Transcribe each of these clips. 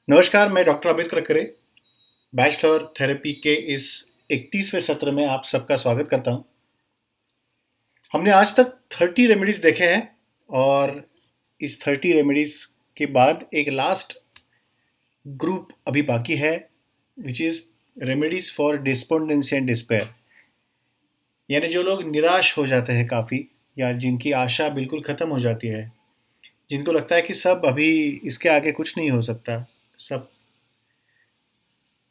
नमस्कार, मैं doctor Amit Karkare, bachelor therapy के इस 31वें सत्र में आप सबका स्वागत करता हूँ। हमने आज तक 30 रेमेडीज़ देखे हैं और इस 30 रेमेडीज़ के बाद एक लास्ट ग्रुप अभी बाकी है, which is remedies for despondency and despair. यानी जो लोग निराश हो जाते हैं काफ़ी, या जिनकी आशा बिल्कुल ख़त्म हो जाती है, जिनको लगता है कि सब अभी इसके आगे कुछ नहीं हो सकता, सब,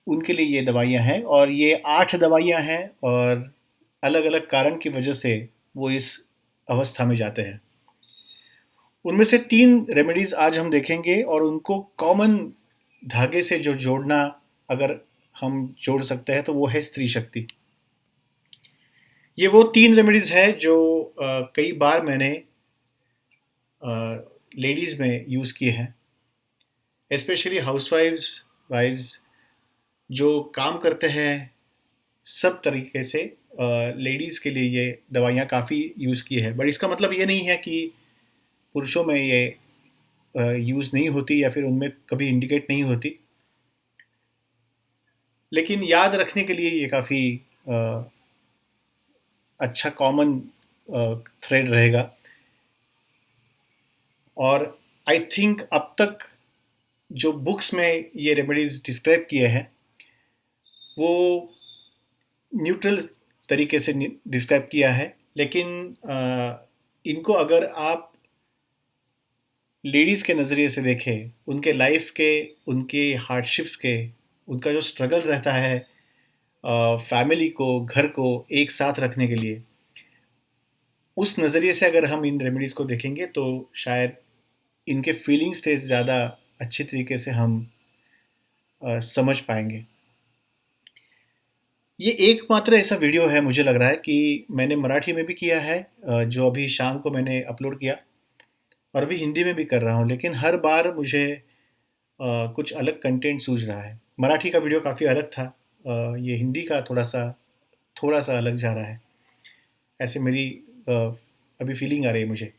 उनके लिए ये दवाइयाँ हैं। और ये 8 दवाइयाँ हैं और अलग-अलग कारण की वजह से वो इस अवस्था में जाते हैं। उनमें से 3 रेमेडीज़ आज हम देखेंगे और उनको कॉमन धागे से जो जोड़ना, अगर हम जोड़ सकते हैं, तो वो है स्त्री शक्ति। ये वो 3 रेमेडीज़ हैं जो कई बार मैंने लेडीज़ में यूज़ किए हैं, स्पेशली हाउसवाइफ्स, वाइफ्स जो काम करते हैं, सब तरीके से लेडीज़ के लिए ये दवाइयाँ काफ़ी यूज़ की है। बट इसका मतलब ये नहीं है कि पुरुषों में ये यूज़ नहीं होती या फिर उनमें कभी इंडिकेट नहीं होती। लेकिन याद रखने के लिए ये काफ़ी अच्छा कॉमन थ्रेड रहेगा। और आई थिंक अब तक जो बुक्स में ये रेमेडीज़ डिस्क्राइब किए हैं, वो न्यूट्रल तरीके से डिस्क्राइब किया है। लेकिन इनको अगर आप लेडीज़ के नज़रिए से देखें, उनके लाइफ के, उनके हार्डशिप्स के, उनका जो स्ट्रगल रहता है फैमिली को, घर को एक साथ रखने के लिए, उस नज़रिए से अगर हम इन रेमेडीज़ को देखेंगे तो शायद इनके फीलिंग स्टेज ज़्यादा अच्छी तरीके से हम समझ पाएंगे। ये एकमात्र ऐसा वीडियो है, मुझे लग रहा है कि मैंने मराठी में भी किया है, जो अभी शाम को मैंने अपलोड किया, और अभी हिंदी में भी कर रहा हूँ। लेकिन हर बार मुझे कुछ अलग कंटेंट सूझ रहा है। मराठी का वीडियो काफ़ी अलग था, ये हिंदी का थोड़ा सा अलग जा रहा है, ऐसे मेरी अ, अभी फीलिंग आ रही है मुझे।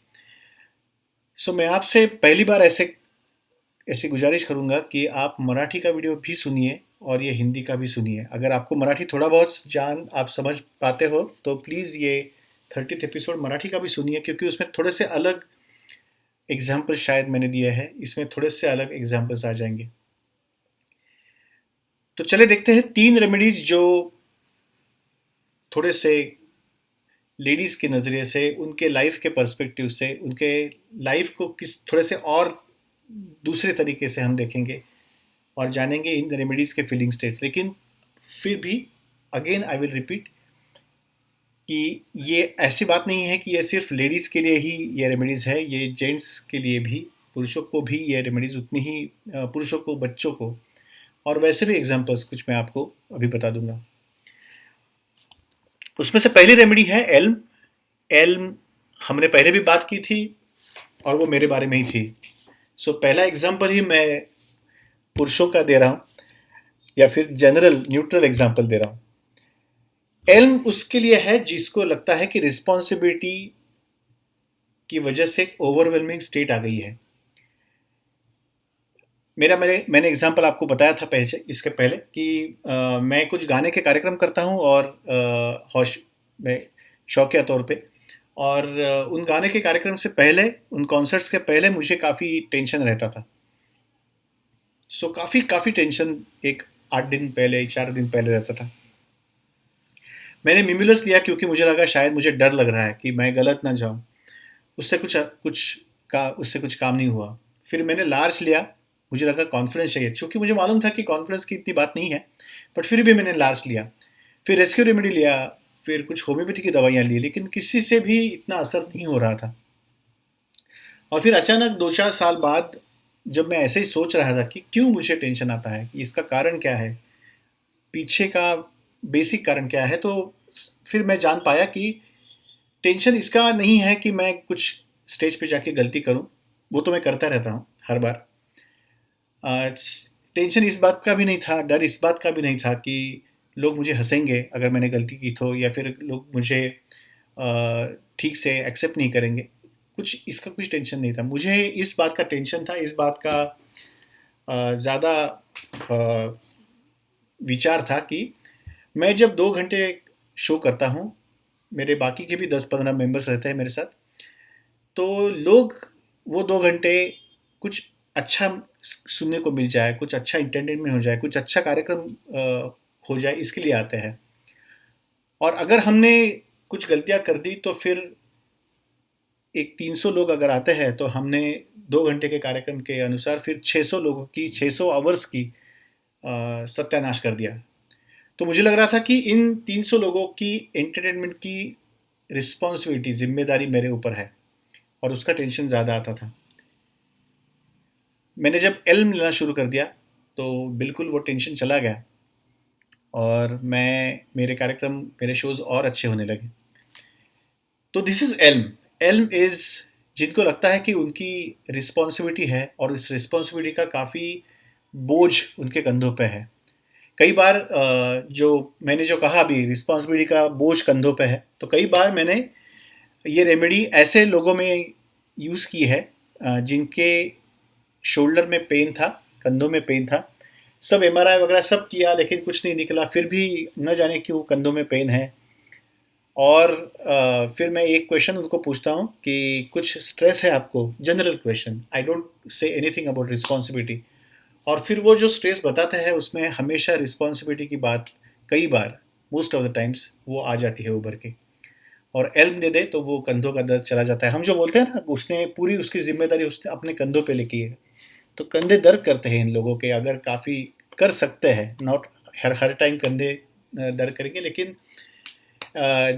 सो मैं आपसे पहली बार ऐसे ऐसी गुजारिश करूँगा कि आप मराठी का वीडियो भी सुनिए और ये हिंदी का भी सुनिए। अगर आपको मराठी थोड़ा बहुत जान आप समझ पाते हो तो प्लीज़ ये 30th एपिसोड मराठी का भी सुनिए, क्योंकि उसमें थोड़े से अलग एग्जाम्पल शायद मैंने दिए हैं, इसमें थोड़े से अलग एग्जाम्पल्स आ जाएंगे। तो चले देखते हैं 3 रेमेडीज़ जो थोड़े से लेडीज़ के नज़रिए से, उनके लाइफ के पर्सपेक्टिव से, उनके लाइफ को किस थोड़े से और दूसरे तरीके से हम देखेंगे और जानेंगे इन रेमेडीज़ के फीलिंग स्टेट्स। लेकिन फिर भी अगेन आई विल रिपीट कि ये ऐसी बात नहीं है कि ये सिर्फ लेडीज़ के लिए ही ये रेमेडीज़ है, ये जेंट्स के लिए भी, पुरुषों को भी ये रेमेडीज़ उतनी ही, पुरुषों को, बच्चों को, और वैसे भी एग्जांपल्स कुछ मैं आपको अभी बता दूंगा। उसमें से पहली रेमेडी है एल्म। एल्म हमने पहले भी बात की थी और वो मेरे बारे में ही थी। सो पहला एग्जांपल ही मैं पुरुषों का दे रहा हूँ, या फिर जनरल न्यूट्रल एग्जांपल दे रहा हूँ। एल्म उसके लिए है जिसको लगता है कि रिस्पॉन्सिबिलिटी की वजह से ओवरवेलमिंग स्टेट आ गई है। मैंने एग्जांपल आपको बताया था पहले, इसके पहले कि मैं कुछ गाने के कार्यक्रम करता हूँ और हौश मैं शौकिया तौर पे, और उन गाने के कार्यक्रम से पहले, उन कॉन्सर्ट्स के पहले मुझे काफ़ी टेंशन रहता था। सो काफ़ी काफ़ी टेंशन एक 8 दिन पहले, 4 दिन पहले रहता था। मैंने मिमिलस लिया क्योंकि मुझे लगा शायद मुझे डर लग रहा है कि मैं गलत ना जाऊँ। उससे कुछ कुछ उससे कुछ काम नहीं हुआ। फिर मैंने लार्ज लिया, मुझे लगा कॉन्फिडेंस चाहिए, क्योंकि मुझे मालूम था कि कॉन्फिडेंस की इतनी बात नहीं है, बट फिर भी मैंने लार्ज लिया। फिर रेस्क्यू रेमेडी लिया, फिर कुछ होम्योपैथी की दवाइयाँ ली, लेकिन किसी से भी इतना असर नहीं हो रहा था। और फिर अचानक 2-4 साल बाद जब मैं ऐसे ही सोच रहा था कि क्यों मुझे टेंशन आता है, कि इसका कारण क्या है, पीछे का बेसिक कारण क्या है, तो फिर मैं जान पाया कि टेंशन इसका नहीं है कि मैं कुछ स्टेज पे जाके गलती करूं, वो तो मैं करता रहता हूं हर बार। टेंशन इस बात का भी नहीं था, डर इस बात का भी नहीं था कि लोग मुझे हंसेंगे अगर मैंने गलती की तो, या फिर लोग मुझे ठीक से एक्सेप्ट नहीं करेंगे। कुछ इसका कुछ टेंशन नहीं था मुझे, इस बात का टेंशन था, इस बात का ज़्यादा विचार था कि मैं जब 2 घंटे शो करता हूँ, मेरे बाकी के भी 10-15 मेंबर्स रहते हैं मेरे साथ, तो लोग वो 2 घंटे कुछ अच्छा सुनने को मिल जाए, कुछ अच्छा इंटरटेनमेंट हो जाए, कुछ अच्छा कार्यक्रम हो जाए, इसके लिए आते हैं। और अगर हमने कुछ गलतियाँ कर दी तो फिर एक 300 लोग अगर आते हैं तो हमने 2 घंटे के कार्यक्रम के अनुसार फिर 600 लोगों की 600 आवर्स की सत्यानाश कर दिया। तो मुझे लग रहा था कि इन 300 लोगों की एंटरटेनमेंट की रिस्पॉन्सिबिलिटी जिम्मेदारी मेरे ऊपर है और उसका टेंशन ज़्यादा आता था। मैंने जब एल्म लेना शुरू कर दिया तो बिल्कुल वो टेंशन चला गया और मैं मेरे कार्यक्रम मेरे शोज़ और अच्छे होने लगे। तो this is Elm. Elm is जिनको लगता है कि उनकी रिस्पॉन्सिबिलिटी है और इस रिस्पॉन्सिबिलिटी का काफ़ी बोझ उनके कंधों पे है। कई बार जो मैंने जो कहा अभी रिस्पॉन्सिबिलिटी का बोझ कंधों पे है, तो कई बार मैंने ये रेमेडी ऐसे लोगों में यूज़ की है जिनके शोल्डर में पेन था, कंधों में पेन था। सब एमआरआई वगैरह सब किया लेकिन कुछ नहीं निकला, फिर भी न जाने क्यों कंधों में पेन है। और फिर मैं एक क्वेश्चन उनको पूछता हूँ कि कुछ स्ट्रेस है आपको, general question, I don't say anything about responsibility. और फिर वो जो स्ट्रेस बताते हैं उसमें हमेशा रिस्पॉन्सिबिलिटी की बात कई बार मोस्ट ऑफ द टाइम्स वो आ जाती है उभर के। और एल्म दे दे तो वो कंधों का दर्द चला जाता है। हम जो बोलते हैं ना उसने पूरी उसकी जिम्मेदारी उसने अपने कंधों पे लेकी है, तो कंधे दर्द करते हैं इन लोगों के, अगर काफ़ी कर सकते हैं, नॉट हर हर टाइम कंधे दर्द करेंगे, लेकिन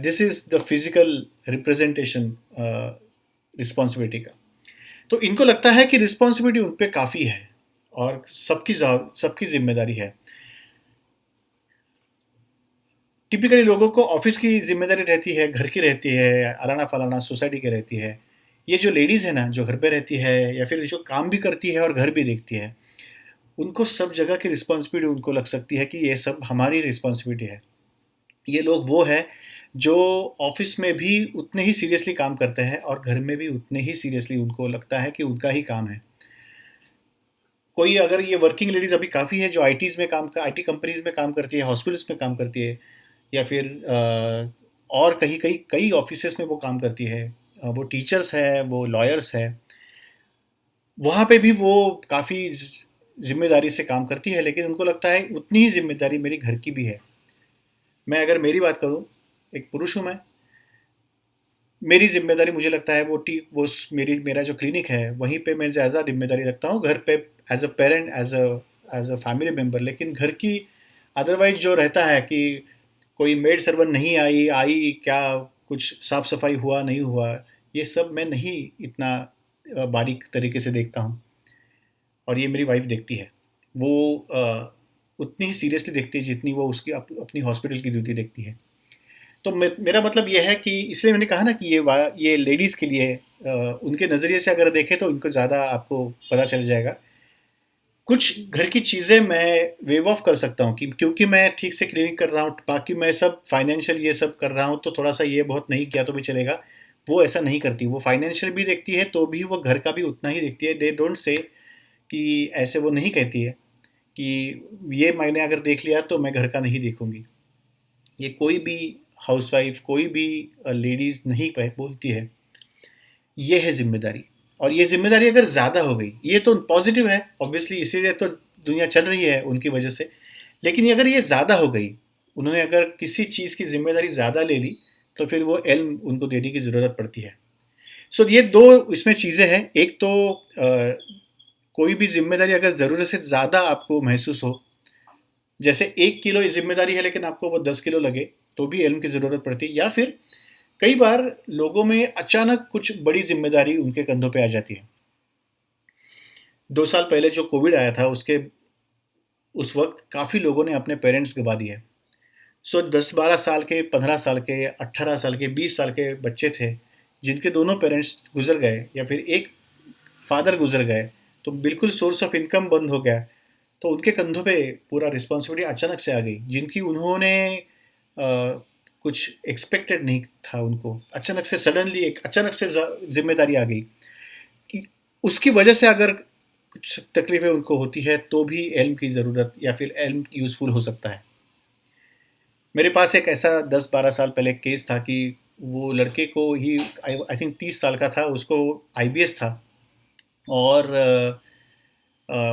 this is the physical representation responsibility का। तो इनको लगता है कि रिस्पॉन्सिबिलिटी उन पर काफ़ी है और सबकी जिम्मेदारी है। टिपिकली लोगों को ऑफिस की जिम्मेदारी रहती है, घर की रहती है, अलाना फलाना सोसाइटी की रहती है। ये जो लेडीज़ है ना, जो घर पे रहती है या फिर जो काम भी करती है और घर भी देखती है, उनको सब जगह की रिस्पॉन्सिबिलिटी उनको लग सकती है कि ये सब हमारी रिस्पॉन्सिबिलिटी है। ये लोग वो है जो ऑफिस में भी उतने ही सीरियसली काम करते हैं और घर में भी उतने ही सीरियसली उनको लगता है कि उनका ही काम है। कोई अगर ये वर्किंग लेडीज़ अभी काफ़ी है जो आईटीज़ में आईटी कंपनीज़ में काम करती है, हॉस्पिटल्स में काम करती है, या फिर और कहीं कहीं कई ऑफिसेस में वो काम करती है। वो टीचर्स है, वो लॉयर्स है, वहाँ पे भी वो काफ़ी जिम्मेदारी से काम करती है, लेकिन उनको लगता है उतनी ही जिम्मेदारी मेरी घर की भी है। मैं अगर मेरी बात करूँ, एक पुरुष हूँ मैं, मेरी जिम्मेदारी मुझे लगता है मेरा जो क्लिनिक है वहीं पे मैं ज़्यादा जिम्मेदारी रखता हूँ, घर पे as a parent, as a family member. लेकिन घर की अदरवाइज जो रहता है कि कोई मेड सर्वेंट नहीं आई आई क्या, कुछ साफ सफाई हुआ नहीं हुआ, ये सब मैं नहीं इतना बारीक तरीके से देखता हूँ और ये मेरी वाइफ देखती है। वो उतनी ही सीरियसली देखती है जितनी वो उसकी अपनी हॉस्पिटल की ड्यूटी देखती है। तो मेरा मतलब ये है कि इसलिए मैंने कहा ना कि ये लेडीज़ के लिए उनके नज़रिए से अगर देखें तो इनको ज़्यादा आपको पता चल जाएगा। कुछ घर की चीज़ें मैं वेव ऑफ कर सकता हूँ कि क्योंकि मैं ठीक से क्लीनिंग कर रहा हूँ, बाकी मैं सब फाइनेंशियल ये सब कर रहा हूँ, तो थोड़ा सा ये बहुत नहीं किया तो भी चलेगा। वो ऐसा नहीं करती, वो फाइनेंशियल भी देखती है तो भी वो घर का भी उतना ही देखती है। दे डोंट से कि ऐसे वो नहीं कहती है कि ये मैंने अगर देख लिया तो मैं घर का नहीं देखूंगी। ये कोई भी हाउसवाइफ, कोई भी लेडीज़ नहीं बोलती है। ये है जिम्मेदारी। और ये जिम्मेदारी अगर ज़्यादा हो गई, ये तो पॉजिटिव है ऑब्वियसली, इसीलिए तो दुनिया चल रही है उनकी वजह से। लेकिन अगर ये ज़्यादा हो गई, उन्होंने अगर किसी चीज़ की जिम्मेदारी ज़्यादा ले ली, तो फिर वो एल्म उनको देने की ज़रूरत पड़ती है। सो ये दो इसमें चीज़ें हैं। एक तो कोई भी जिम्मेदारी अगर ज़रूरत से ज़्यादा आपको महसूस हो, जैसे 1 किलो जिम्मेदारी है लेकिन आपको वो 10 किलो लगे, तो भी इल्म की ज़रूरत पड़ती है। या फिर कई बार लोगों में अचानक कुछ बड़ी जिम्मेदारी उनके कंधों पे आ जाती है। 2 साल पहले जो कोविड आया था उसके उस वक्त काफ़ी लोगों ने अपने पेरेंट्स गवा दिए। सो 10-12 साल के, 15 साल के, 18 साल के, 20 साल के बच्चे थे जिनके दोनों पेरेंट्स गुजर गए या फिर एक फादर गुजर गए, तो बिल्कुल सोर्स ऑफ इनकम बंद हो गया। तो उनके कंधों पे पूरा रिस्पॉन्सिबिलिटी अचानक से आ गई, जिनकी उन्होंने कुछ एक्सपेक्टेड नहीं था। उनको अचानक से सडनली एक अचानक से जिम्मेदारी आ गई कि उसकी वजह से अगर कुछ तकलीफ़ें उनको होती है तो भी एल्म की ज़रूरत या फिर एल्म यूज़फुल हो सकता है। मेरे पास एक ऐसा 10-12 साल पहले केस था कि वो लड़के को ही आई आई थिंक 30 साल का था, उसको आईबीएस था और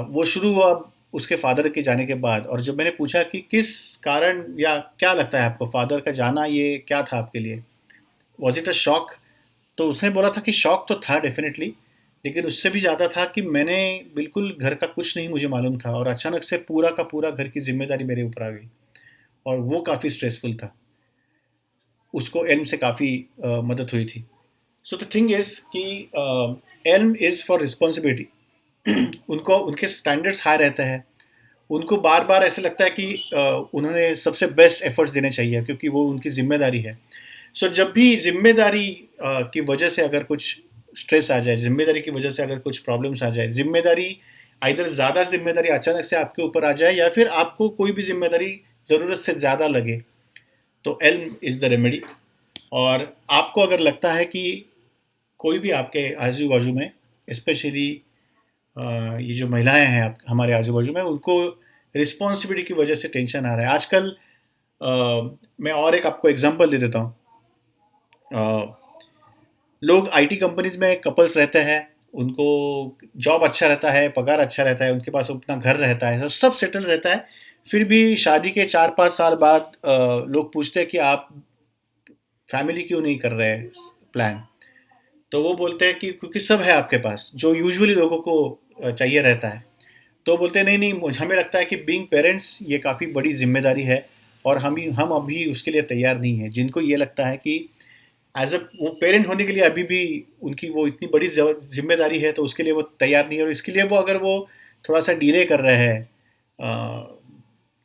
वो शुरू हुआ उसके फादर के जाने के बाद। और जब मैंने पूछा कि किस कारण या क्या लगता है आपको फादर का जाना ये क्या था आपके लिए? Was it a shock? तो उसने बोला था कि शॉक तो था डेफ़िनेटली, लेकिन उससे भी ज़्यादा था कि मैंने बिल्कुल घर का कुछ नहीं मुझे मालूम था और अचानक से पूरा का पूरा घर की ज़िम्मेदारी मेरे ऊपर आ गई और वो काफ़ी स्ट्रेसफुल था। उसको इल्म से काफ़ी मदद हुई थी। सो द थिंग इज़ कि इल्म इज़ फॉर रिस्पॉन्सिबिलिटी। उनको उनके स्टैंडर्ड्स हाई रहते हैं। उनको बार-बार ऐसा लगता है कि उन्होंने सबसे बेस्ट एफर्ट्स देने चाहिए क्योंकि वो उनकी ज़िम्मेदारी है। सो जब भी ज़िम्मेदारी की वजह से अगर कुछ स्ट्रेस आ जाए, ज़िम्मेदारी की वजह से अगर कुछ प्रॉब्लम्स आ जाए, ज़िम्मेदारी आइदर ज़्यादा ज़िम्मेदारी अचानक से आपके ऊपर आ जाए या फिर आपको कोई भी ज़िम्मेदारी ज़रूरत से ज़्यादा लगे, तो इल्म इज़ द रेमेडी। और आपको अगर लगता है कि कोई भी आपके आजू-बाजू में स्पेशली ये जो महिलाएं हैं आप हमारे आजू-बाजू में उनको रिस्पॉन्सिबिलिटी की वजह से टेंशन आ रहा है। आजकल मैं और एक आपको एग्जांपल दे देता हूँ। लोग आईटी कंपनीज में कपल्स रहते हैं, उनको जॉब अच्छा रहता है, पगार अच्छा रहता है, उनके पास अपना घर रहता है, तो सब सेटल रहता है। फिर भी शादी के 4-5 साल बाद लोग पूछते हैं कि आप फैमिली क्यों नहीं कर रहे प्लान? तो वो बोलते हैं कि क्योंकि सब है आपके पास, जो यूजुअली लोगों को चाहिए रहता है। तो बोलते हैं नहीं नहीं हमें लगता है कि बीइंग पेरेंट्स ये काफ़ी बड़ी जिम्मेदारी है और हम अभी उसके लिए तैयार नहीं हैं। जिनको ये लगता है कि एज अ वो पेरेंट होने के लिए अभी भी उनकी वो इतनी बड़ी जिम्मेदारी है तो उसके लिए वो तैयार नहीं है और इसके लिए वो अगर वो थोड़ा सा डिले कर रहे हैं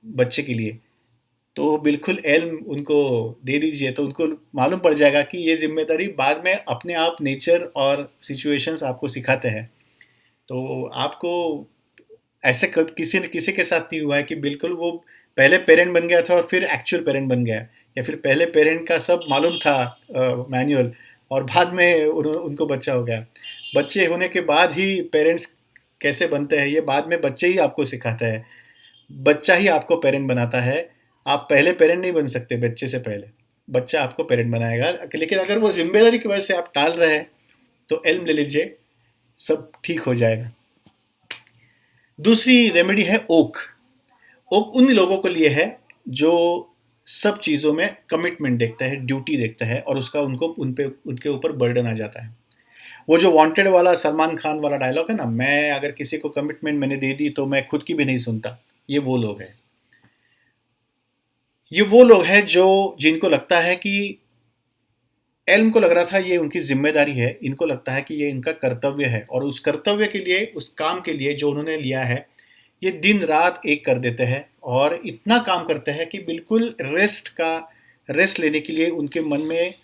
बच्चे के लिए, तो बिल्कुल एल्म उनको दे दीजिए तो उनको मालूम पड़ जाएगा कि ये जिम्मेदारी बाद में अपने आप नेचर और सिचुएशंस आपको सिखाते हैं। तो आपको ऐसे किसी न किसी के साथ नहीं हुआ है कि बिल्कुल वो पहले पेरेंट बन गया था और फिर एक्चुअल पेरेंट बन गया, या फिर पहले पेरेंट का सब मालूम था मैनुअल और बाद में उनको बच्चा हो गया। बच्चे होने के बाद ही पेरेंट्स कैसे बनते हैं ये बाद में बच्चे ही आपको सिखाते हैं। बच्चा ही आपको पेरेंट बनाता है। आप पहले पेरेंट नहीं बन सकते बच्चे से पहले। बच्चा आपको पेरेंट बनाएगा। लेकिन अगर वो ज़िम्मेदारी की वजह से आप टाल रहे हैं, तो इल्म ले लीजिए, सब ठीक हो जाएगा। दूसरी रेमेडी है ओक। ओक उन लोगों के लिए है जो सब चीज़ों में कमिटमेंट देखता है, ड्यूटी देखता है और उसका उनको उनके ऊपर बर्डन आ जाता है। वो जो वांटेड वाला सलमान खान वाला डायलॉग है ना, मैं अगर किसी को कमिटमेंट मैंने दे दी तो मैं खुद की भी नहीं सुनता, ये वो लोग हैं। ये वो लोग हैं जो जिनको लगता है कि एल्म को लग रहा था ये उनकी जिम्मेदारी है, इनको लगता है कि ये इनका कर्तव्य है और उस कर्तव्य के लिए, उस काम के लिए जो उन्होंने लिया है, ये दिन रात एक कर देते हैं और इतना काम करते हैं कि बिल्कुल रेस्ट लेने के लिए उनके मन में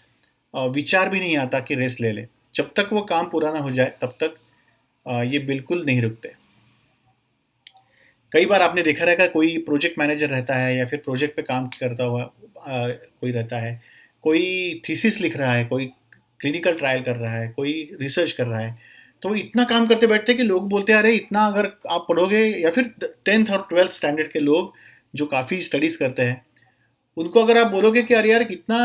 विचार भी नहीं आता कि रेस्ट ले ले। जब तक वो काम पूरा ना हो जाए तब तक ये बिल्कुल नहीं रुकते। कई बार आपने देखा रहेगा कोई प्रोजेक्ट मैनेजर रहता है या फिर प्रोजेक्ट पे काम करता हुआ कोई रहता है, कोई थीसिस लिख रहा है, कोई क्लिनिकल ट्रायल कर रहा है, कोई रिसर्च कर रहा है, तो वो इतना काम करते बैठते हैं कि लोग बोलते हैं अरे इतना अगर आप पढ़ोगे, या फिर 10th और 12th स्टैंडर्ड के लोग जो काफ़ी स्टडीज़ करते हैं, उनको अगर आप बोलोगे कि अरे यार कितना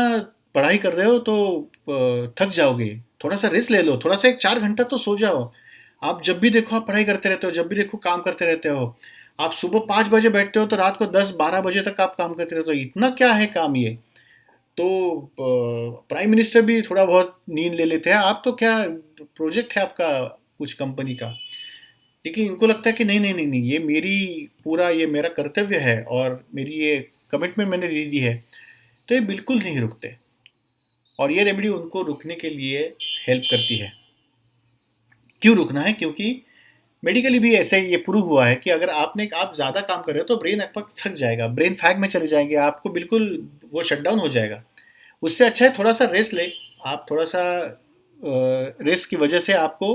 पढ़ाई कर रहे हो तो थक जाओगे, थोड़ा सा रेस्ट ले लो, थोड़ा सा एक 4 घंटा तो सो जाओ। आप जब भी देखो आप पढ़ाई करते रहते हो, जब भी देखो काम करते रहते हो। आप सुबह 5 बजे बैठते हो तो रात को 10-12 बजे तक आप काम करते रहते हो, इतना क्या है काम ये? तो प्राइम मिनिस्टर भी थोड़ा बहुत नींद ले लेते हैं, आप तो क्या प्रोजेक्ट है आपका कुछ कंपनी का। लेकिन इनको लगता है कि नहीं नहीं नहीं नहीं, ये मेरी पूरा ये मेरा कर्तव्य है और मेरी ये कमिटमेंट मैंने ले ली है, तो ये बिल्कुल नहीं रुकते। और ये रेमेडी उनको रुकने के लिए हेल्प करती है। क्यों रुकना है? क्योंकि मेडिकली भी ऐसे ये प्रूव हुआ है कि अगर आप ज़्यादा काम कर रहे हो तो ब्रेन आपका थक जाएगा, ब्रेन फैग में चले जाएंगे, आपको बिल्कुल वो शट डाउन हो जाएगा। उससे अच्छा है थोड़ा सा रेस्ट ले। आप थोड़ा सा रेस्ट की वजह से आपको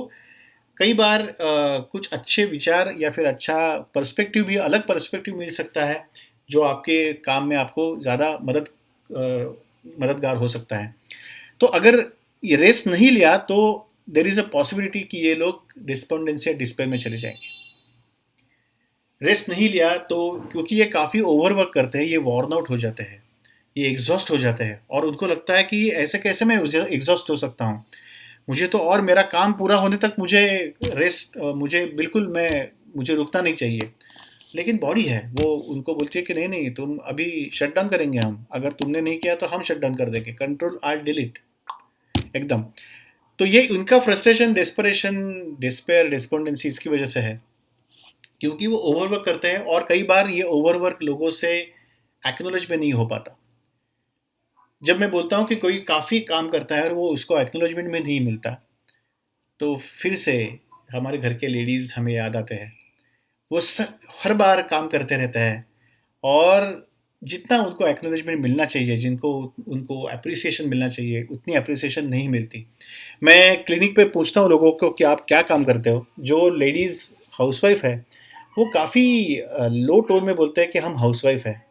कई बार कुछ अच्छे विचार या फिर अच्छा पर्सपेक्टिव भी, अलग पर्सपेक्टिव मिल सकता है जो आपके काम में आपको ज़्यादा मददगार हो सकता है। तो अगर ये रेस्ट नहीं लिया तो देर इज़ अ पॉसिबिलिटी कि ये लोग डिस्पोंडेंसी या डिस्पेयर में चले जाएंगे। रेस्ट नहीं लिया तो क्योंकि ये काफ़ी ओवरवर्क करते हैं, ये वॉर्न आउट हो जाते हैं, ये एग्जॉस्ट हो जाते हैं और उनको लगता है कि ऐसे कैसे मैं एग्जॉस्ट हो सकता हूँ। मुझे तो और मेरा काम पूरा होने तक मुझे रेस्ट मुझे बिल्कुल मैं मुझे रुकना नहीं चाहिए। लेकिन बॉडी है वो उनको बोलती है कि नहीं नहीं तुम अभी शट डाउन करेंगे हम, अगर तुमने नहीं किया तो हम शट डाउन कर देंगे, कंट्रोल आर डिलीट एकदम। तो ये उनका फ्रस्ट्रेशन, डेस्परेशन, डिस्पेयर, डिस्पोंडेंसी इसकी वजह से है, क्योंकि वो ओवरवर्क करते हैं और कई बार ये ओवरवर्क लोगों से एक्नोलेज में नहीं हो पाता। जब मैं बोलता हूँ कि कोई काफ़ी काम करता है और वो उसको एक्नोलेजमेंट में नहीं मिलता, तो फिर से हमारे घर के लेडीज़ हमें याद आते हैं। वो हर बार काम करते रहते हैं और जितना उनको एक्नॉलेजमेंट मिलना चाहिए, जिनको उनको अप्रिसिएशन मिलना चाहिए, उतनी अप्रिसिएशन नहीं मिलती। मैं क्लिनिक पे पूछता हूँ लोगों को कि आप क्या काम करते हो? जो लेडीज़ हाउसवाइफ है, वो काफ़ी लो टोन में बोलते हैं कि हम हाउसवाइफ है।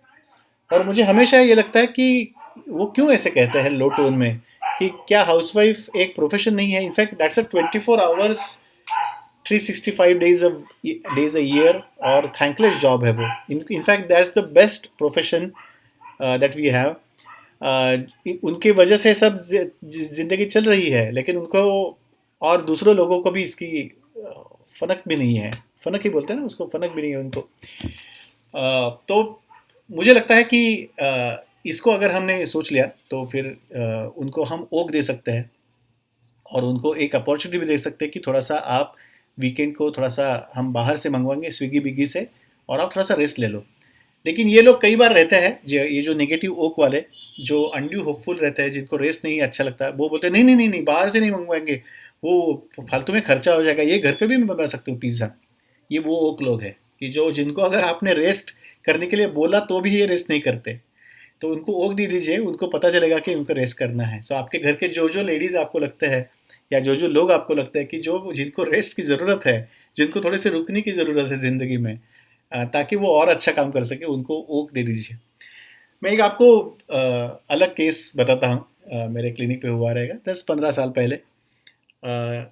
और मुझे हमेशा ये लगता है कि वो क्यों ऐसे कहते हैं लो टोन में, कि क्या हाउसवाइफ एक प्रोफेशन नहीं है? In fact that's a 24 hours 365 days a year और थैंकलेस जॉब है वो। In fact that's the best profession that we have. उनकी वजह से सब जिंदगी चल रही है, लेकिन उनको और दूसरों लोगों को भी इसकी फनक भी नहीं है। फनक ही बोलते हैं ना उसको, फनक भी नहीं है उनको। तो मुझे लगता है कि इसको अगर हमने सोच लिया तो फिर उनको हम ओक दे सकते हैं और उनको एक अपॉर्चुनिटी भी दे सकते हैं कि थोड़ा सा आप वीकेंड को थोड़ा सा हम बाहर से मंगवाएंगे स्विगी बिगी से और आप थोड़ा सा रेस्ट ले लो। लेकिन ये लोग कई बार रहते हैं ये जो नेगेटिव ओक वाले, जो अनड्यू होपफुल रहते हैं, जिनको रेस्ट नहीं अच्छा लगता है, वो बोलते हैं नहीं नहीं नहीं नहीं बाहर से नहीं मंगवाएंगे, वो फालतू में खर्चा हो जाएगा, ये घर पे भी मैं बना सकती हूँ पिज़्ज़ा। ये वो ओक लोग हैं कि जो जिनको अगर आपने रेस्ट करने के लिए बोला तो भी ये रेस्ट नहीं करते। तो उनको ओक दे दीजिए, उनको पता चलेगा कि उनको रेस्ट करना है। सो आपके घर के जो जो लेडीज़ आपको लगते हैं या जो जो लोग आपको लगता है कि जो जिनको रेस्ट की ज़रूरत है, जिनको थोड़े से रुकने की ज़रूरत है ज़िंदगी में, ताकि वो और अच्छा काम कर सके, उनको ओक दे दीजिए। मैं एक आपको अलग केस बताता हूँ, मेरे क्लिनिक पे हुआ रहेगा 10-15 साल पहले। अ,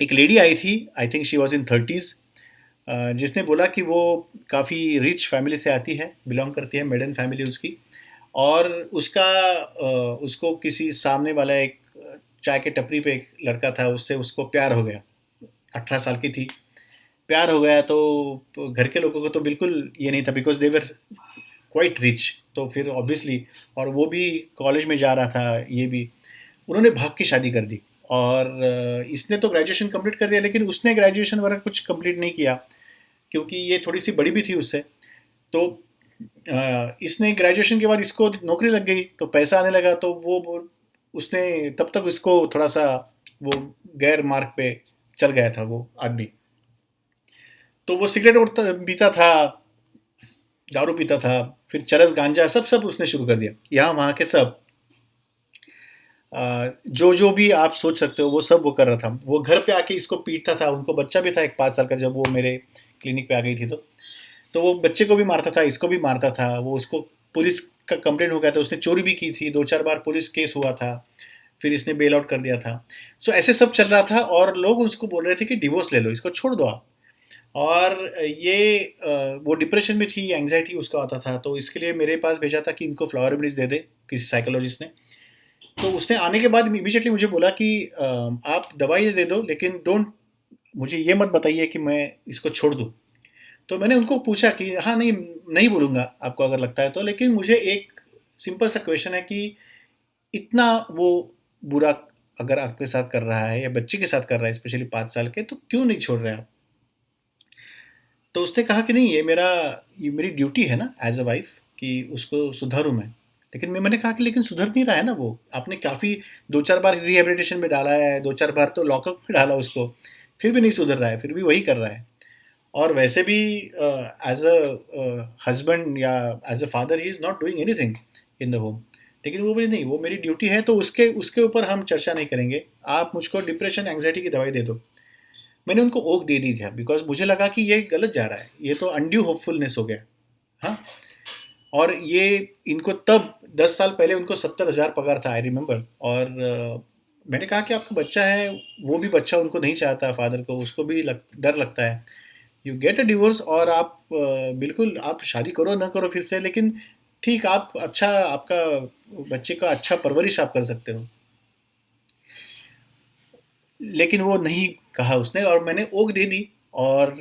एक लेडी आई थी, I think she was in thirties, जिसने बोला कि वो काफ़ी रिच फैमिली से आती है, बिलोंग करती है, मेडन फैमिली उसकी। और उसको किसी सामने वाला एक चाय के टपरी पे एक लड़का था, उससे उसको प्यार हो गया। 18 साल की थी, प्यार हो गया तो घर के लोगों को तो बिल्कुल ये नहीं था, because they were quite rich. तो फिर ऑब्वियसली, और वो भी कॉलेज में जा रहा था, ये भी, उन्होंने भाग की शादी कर दी। और इसने तो ग्रेजुएशन कंप्लीट कर दिया, लेकिन उसने ग्रेजुएशन वगैरह कुछ कंप्लीट नहीं किया, क्योंकि ये थोड़ी सी बड़ी भी थी उससे। तो इसने ग्रेजुएशन के बाद इसको नौकरी लग गई, तो पैसा आने लगा, तो उसने तब तक इसको थोड़ा सा वो गैर मार्ग पे चल गया था वो आदमी। तो वो सिगरेट उड़ता पीता था, दारू पीता था, फिर चरस गांजा सब सब उसने शुरू कर दिया, यहाँ वहाँ के सब। जो जो भी आप सोच सकते हो वो सब वो कर रहा था। वो घर पे आके इसको पीटता था, उनको बच्चा भी था एक 5 साल का जब वो मेरे क्लिनिक पे आ गई थी। तो वो बच्चे को भी मारता था, इसको भी मारता था। वो उसको पुलिस का कंप्लेंट हो गया था, उसने चोरी भी की थी, 2-4 बार पुलिस केस हुआ था, फिर इसने बेल आउट कर दिया था। सो ऐसे सब चल रहा था और लोग उसको बोल रहे थे कि डिवोर्स ले लो, इसको छोड़ दो आप। और ये वो डिप्रेशन में थी, एंग्जाइटी उसका आता था, तो इसके लिए मेरे पास भेजा था कि इनको फ्लावर रेमेडीज दे दे, किसी साइकोलॉजिस्ट ने। तो उसने आने के बाद इमीडिएटली मुझे बोला कि आप दवाई दे दो, लेकिन डोंट, मुझे ये मत बताइए कि मैं इसको छोड़ दूँ। तो मैंने उनको पूछा कि हाँ, नहीं नहीं बोलूँगा आपको अगर लगता है तो, लेकिन मुझे एक सिंपल सा क्वेश्चन है कि इतना वो बुरा अगर आपके साथ कर रहा है या बच्चे के साथ कर रहा है, स्पेशली 5 साल के, तो क्यों नहीं छोड़ रहे आप? तो उसने कहा कि नहीं, ये मेरी ड्यूटी है ना एज अ वाइफ कि उसको सुधारूँ मैं। लेकिन मैंने कहा कि लेकिन सुधर नहीं रहा है ना वो, आपने काफ़ी 2-4 बार रिहेबिलिटेशन में डाला है, 2-4 बार तो लॉकअप में डाला उसको, फिर भी नहीं सुधर रहा है, फिर भी वही कर रहा है। और वैसे भी एज अ हस्बैंड या as a father he is not doing anything in the home. लेकिन वो बोले नहीं, वो मेरी ड्यूटी है, तो उसके उसके ऊपर हम चर्चा नहीं करेंगे, आप मुझको डिप्रेशन एंग्जाइटी की दवाई दे दो। मैंने उनको ओक दे दी थी, बिकॉज मुझे लगा कि ये गलत जा रहा है, ये तो अनड्यू होपफुलनेस हो गया। हाँ। और ये इनको तब 10 साल पहले उनको 70,000 पगार था, आई रिमेम्बर। और मैंने कहा कि आपका बच्चा है, वो भी बच्चा उनको नहीं चाहता, फादर को उसको भी डर लगता है। यू गेट अ डिवोर्स, और आप बिल्कुल आप शादी करो ना करो फिर से, लेकिन ठीक आप अच्छा आपका बच्चे का अच्छा परवरिश आप कर सकते हो। लेकिन वो नहीं कहा उसने, और मैंने ओक दे दी। और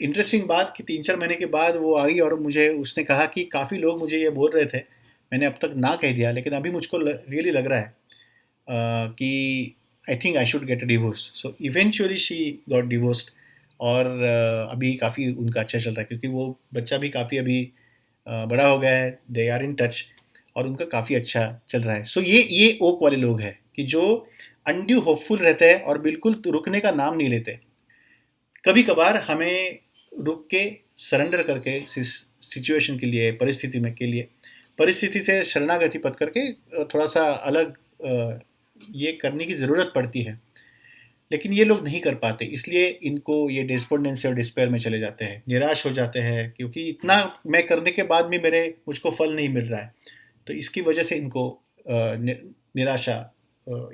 इंटरेस्टिंग बात कि 3-4 महीने के बाद वो आई और मुझे उसने कहा कि काफ़ी लोग मुझे ये बोल रहे थे, मैंने अब तक ना कह दिया, लेकिन अभी मुझको रियली लग रहा है कि I think I should get a divorce. So eventually she got divorced. और अभी काफ़ी उनका अच्छा चल रहा है, क्योंकि वो बच्चा भी काफ़ी अभी बड़ा हो गया है, दे आर इन टच, और उनका काफ़ी अच्छा चल रहा है। सो ये ओक वाले लोग हैं कि जो अनड्यू होपफुल रहते हैं और बिल्कुल रुकने का नाम नहीं लेते। कभी कभार हमें रुक के सरेंडर करके सिचुएशन के लिए, परिस्थिति में के लिए, परिस्थिति से शरणागति पथ करके थोड़ा सा अलग ये करने की ज़रूरत पड़ती है। लेकिन ये लोग नहीं कर पाते, इसलिए इनको ये डिस्पोंडेंसी और डिस्पेयर में चले जाते हैं, निराश हो जाते हैं, क्योंकि इतना मैं करने के बाद भी मेरे मुझको फल नहीं मिल रहा है। तो इसकी वजह से इनको निराशा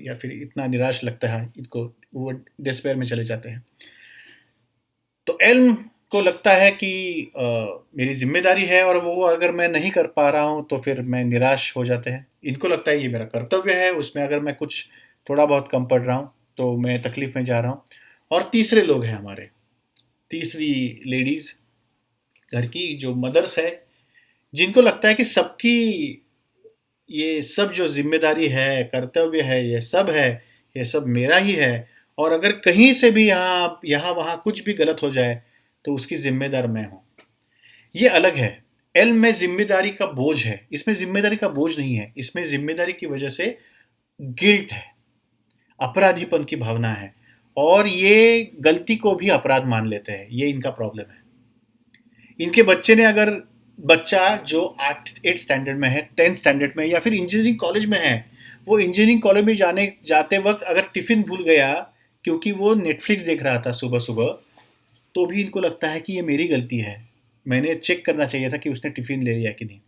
या फिर इतना निराश लगता है इनको, वो डिस्पेयर में चले जाते हैं। तो एल्म को लगता है कि मेरी जिम्मेदारी है, और वो अगर मैं नहीं कर पा रहा हूँ तो फिर मैं निराश हो जाते हैं। इनको लगता है ये मेरा कर्तव्य है, उसमें अगर मैं कुछ थोड़ा बहुत कम पड़ रहा हूँ तो मैं तकलीफ में जा रहा हूँ। और तीसरे लोग हैं हमारे, तीसरी लेडीज़, घर की जो मदर्स है, जिनको लगता है कि सबकी ये सब जो जिम्मेदारी है, कर्तव्य है, ये सब है, ये सब मेरा ही है, और अगर कहीं से भी यहाँ यहाँ वहाँ कुछ भी गलत हो जाए तो उसकी जिम्मेदार मैं हूँ। ये अलग है। एल में जिम्मेदारी का बोझ है, इसमें जिम्मेदारी का बोझ नहीं है, इसमें जिम्मेदारी की वजह से गिल्ट है, अपराधीपन की भावना है, और ये गलती को भी अपराध मान लेते हैं। ये इनका प्रॉब्लम है। इनके बच्चे ने अगर बच्चा जो 8 स्टैंडर्ड में है, 10 स्टैंडर्ड में, या फिर इंजीनियरिंग कॉलेज में है, वो इंजीनियरिंग कॉलेज में जाते वक्त अगर टिफ़िन भूल गया क्योंकि वो नेटफ्लिक्स देख रहा था सुबह सुबह, तो भी इनको लगता है कि ये मेरी गलती है, मैंने चेक करना चाहिए था कि उसने टिफ़िन ले लिया कि नहीं।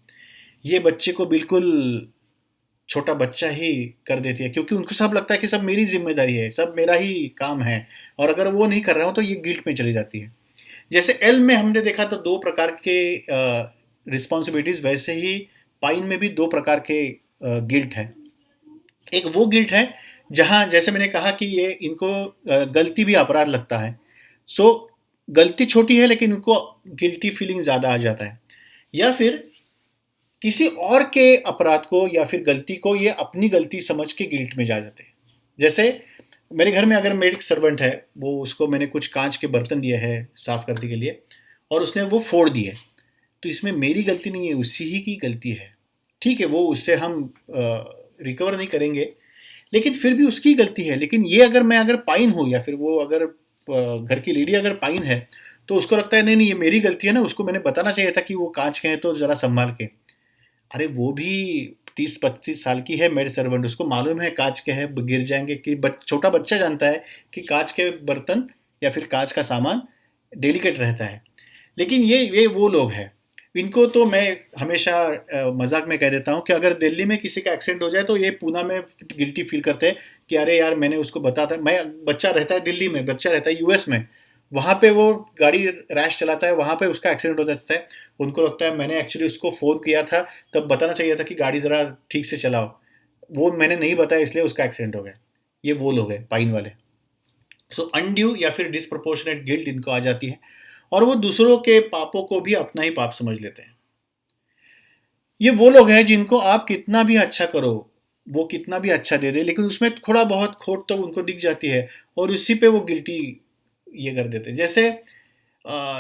ये बच्चे को बिल्कुल छोटा बच्चा ही कर देती है, क्योंकि उनको सब लगता है कि सब मेरी जिम्मेदारी है, सब मेरा ही काम है, और अगर वो नहीं कर रहा हूँ तो ये गिल्ट में चली जाती है। जैसे एल में हमने देखा तो 2 प्रकार के रिस्पॉन्सिबिलिटीज, वैसे ही पाइन में भी 2 प्रकार के गिल्ट है। एक वो गिल्ट है जहाँ, जैसे मैंने कहा कि ये इनको गलती भी अपराध लगता है। सो गलती छोटी है लेकिन इनको गिल्टी फीलिंग ज़्यादा आ जाता है। या फिर किसी और के अपराध को या फिर गलती को ये अपनी गलती समझ के गिल्ट में जा जाते हैं। जैसे मेरे घर में अगर मेड सर्वेंट है, वो उसको मैंने कुछ कांच के बर्तन दिए हैं साफ़ करने के लिए, और उसने वो फोड़ दिए, तो इसमें मेरी गलती नहीं है, उसी ही की गलती है। ठीक है, वो उससे हम रिकवर नहीं करेंगे, लेकिन फिर भी उसकी गलती है। लेकिन ये अगर मैं अगर पाइन हूँ, या फिर वो अगर घर की लेडी अगर पाइन है, तो उसको लगता है नहीं नहीं ये मेरी गलती है ना, उसको मैंने बताना चाहिए था कि वो कांच के हैं तो ज़रा संभाल के। अरे वो भी 30-35 साल की है मेड सर्वेंट, उसको मालूम है कांच के हैं गिर जाएंगे, कि छोटा बच्चा जानता है कि कांच के बर्तन या फिर कांच का सामान डेलिकेट रहता है। लेकिन ये वो लोग हैं, इनको तो मैं हमेशा मजाक में कह देता हूँ कि अगर दिल्ली में किसी का एक्सीडेंट हो जाए तो ये पूना में गिल्टी फील करते हैं कि अरे यार मैंने उसको बताता। मैं बच्चा रहता है दिल्ली में, बच्चा रहता है यूएस में, वहाँ पे वो गाड़ी रैश चलाता है, वहाँ पे उसका एक्सीडेंट हो जाता है, उनको लगता है मैंने एक्चुअली उसको फ़ोन किया था, तब बताना चाहिए था कि गाड़ी ज़रा ठीक से चलाओ, वो मैंने नहीं बताया इसलिए उसका एक्सीडेंट हो गया। ये वो लोग हैं पाइन वाले। सो अनड्यू या फिर डिसप्रोपोर्शनेट गिल्ट इनको आ जाती है, और वो दूसरों के पापों को भी अपना ही पाप समझ लेते हैं। ये वो लोग हैं जिनको आप कितना भी अच्छा करो, वो कितना भी अच्छा दे दे, लेकिन उसमें थोड़ा बहुत खोट तो उनको दिख जाती है, और उसी पे वो गिल्टी ये कर देते हैं। जैसे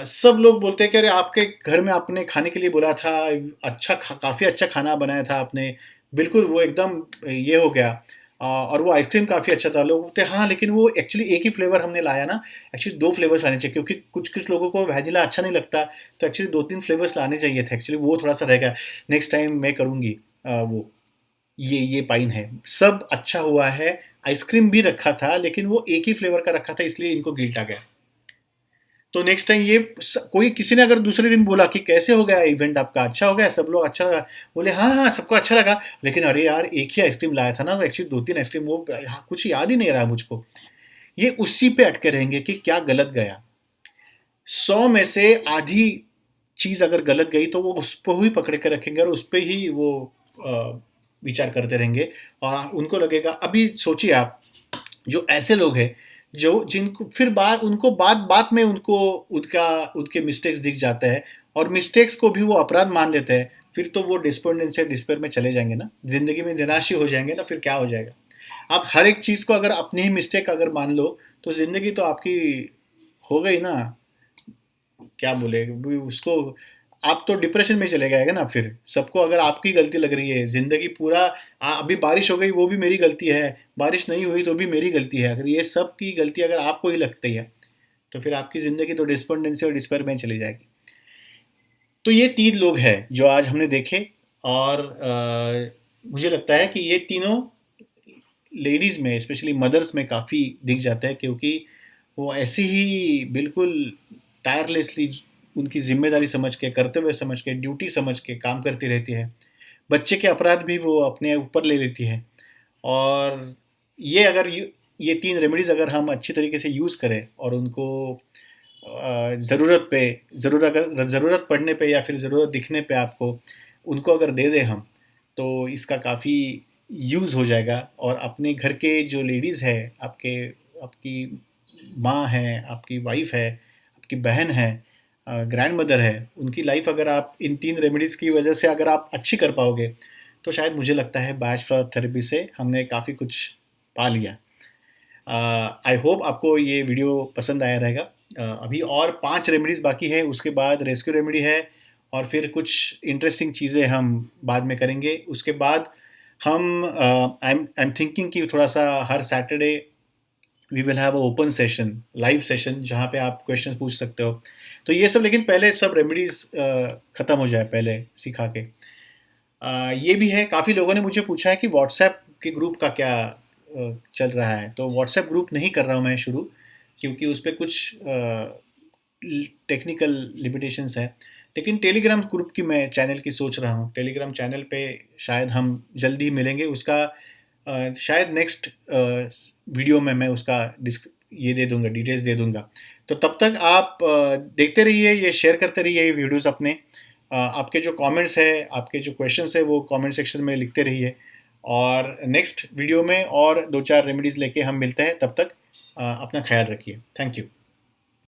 सब लोग बोलते हैं कि अरे आपके घर में आपने खाने के लिए बोला था, अच्छा काफ़ी अच्छा खाना बनाया था आपने, बिल्कुल वो एकदम ये हो गया, और वो आइसक्रीम काफ़ी अच्छा था। लोग बोलते हैं हाँ लेकिन वो एक्चुअली एक ही फ्लेवर हमने लाया ना, एक्चुअली 2 फ्लेवर्स लाने चाहिए, क्योंकि कुछ कुछ लोगों को वैनिला अच्छा नहीं लगता, तो एक्चुअली 2-3 फ्लेवर्स लाने चाहिए थे, एक्चुअली वो थोड़ा सा रह गया, नेक्स्ट टाइम मैं करूँगी। वो ये पाइन है, सब अच्छा हुआ है, आइसक्रीम भी रखा था लेकिन वो एक ही फ्लेवर का रखा था, इसलिए इनको गिल्ट आ गया। तो नेक्स्ट टाइम ये कोई किसी ने अगर दूसरे दिन बोला कि कैसे हो गया इवेंट आपका, अच्छा हो गया, सब लोग अच्छा लगा, बोले हाँ हाँ सबको अच्छा लगा, लेकिन अरे यार एक ही आइसक्रीम लाया था ना, एक्चुअली 2-3 आइसक्रीम, वो कुछ याद ही नहीं रहा मुझको। ये उसी पे अटके रहेंगे कि क्या गलत गया। 100 में से आधी चीज़ अगर गलत गई तो वो उसको ही पकड़ के रखेंगे और उस पे ही वो विचार करते रहेंगे और उनको लगेगा। अभी सोचिए आप, जो ऐसे लोग हैं जो जिनको फिर बाद उनको बात बात में उनको उनका उनके मिस्टेक्स दिख जाते हैं और मिस्टेक्स को भी वो अपराध मान लेते हैं, फिर तो वो डिस्पोंडेंस से डिस्पेयर में चले जाएंगे ना, जिंदगी में निराश ही हो जाएंगे ना, फिर क्या हो जाएगा। आप हर एक चीज़ को अगर अपनी ही मिस्टेक अगर मान लो तो जिंदगी तो आपकी हो गई ना, क्या बोले उसको, आप तो डिप्रेशन में चले जाएगा ना। फिर सबको अगर आपकी गलती लग रही है जिंदगी पूरा, अभी बारिश हो गई वो भी मेरी गलती है, बारिश नहीं हुई तो भी मेरी गलती है, अगर ये सब की गलती अगर आपको ही लगती है तो फिर आपकी ज़िंदगी तो डिस्पोंडेंसी और डिस्पेयर में चली जाएगी। तो ये 3 लोग हैं जो आज हमने देखे और मुझे लगता है कि ये तीनों लेडीज़ में स्पेशली मदर्स में काफ़ी दिख जाता है, क्योंकि वो ऐसे ही बिल्कुल टायरलेसली उनकी ज़िम्मेदारी समझ के, कर्तव्य समझ के, ड्यूटी समझ के काम करती रहती है। बच्चे के अपराध भी वो अपने ऊपर ले लेती है। और ये अगर ये 3 रेमेडीज़ अगर हम अच्छी तरीके से यूज़ करें और उनको ज़रूरत पे, ज़रूरत पड़ने पे या फिर ज़रूरत दिखने पे आपको उनको अगर दे दें हम, तो इसका काफ़ी यूज़ हो जाएगा और अपने घर के जो लेडीज़ है, आपके आपकी माँ है, आपकी वाइफ़ है, आपकी बहन है, ग्रैंड मदर है, उनकी लाइफ़ अगर आप इन 3 रेमेडीज़ की वजह से अगर आप अच्छी कर पाओगे, तो शायद मुझे लगता है बैच फ्लावर थेरेपी से हमने काफ़ी कुछ पा लिया। आई होप आपको ये वीडियो पसंद आया रहेगा। अभी और 5 रेमेडीज़ बाकी है, उसके बाद रेस्क्यू रेमेडी है और फिर कुछ इंटरेस्टिंग चीज़ें हम बाद में करेंगे। उसके बाद हम आई एम थिंकिंग कि थोड़ा-सा हर Saturday we will have a open session, live session जहाँ पे आप क्वेश्चंस पूछ सकते हो। तो ये सब लेकिन पहले सब रेमेडीज़ ख़त्म हो जाए पहले सिखा के। ये भी है, काफ़ी लोगों ने मुझे पूछा है कि व्हाट्सएप के ग्रुप का क्या चल रहा है। तो व्हाट्सएप ग्रुप नहीं कर रहा हूँ मैं शुरू, क्योंकि उस पे कुछ टेक्निकल लिमिटेशंस हैं। लेकिन टेलीग्राम ग्रुप की मैं चैनल की सोच रहा हूँ। टेलीग्राम चैनल पे शायद हम जल्दी मिलेंगे, उसका शायद नेक्स्ट वीडियो में मैं उसका ये दे दूंगा, डिटेल्स दे दूंगा। तो तब तक आप देखते रहिए, ये शेयर करते रहिए ये वीडियोस अपने। आपके जो कमेंट्स है, आपके जो क्वेश्चंस है वो कमेंट सेक्शन में लिखते रहिए और नेक्स्ट वीडियो में और 2-4 रेमेडीज़ लेके हम मिलते हैं। तब तक अपना ख्याल रखिए। Thank you.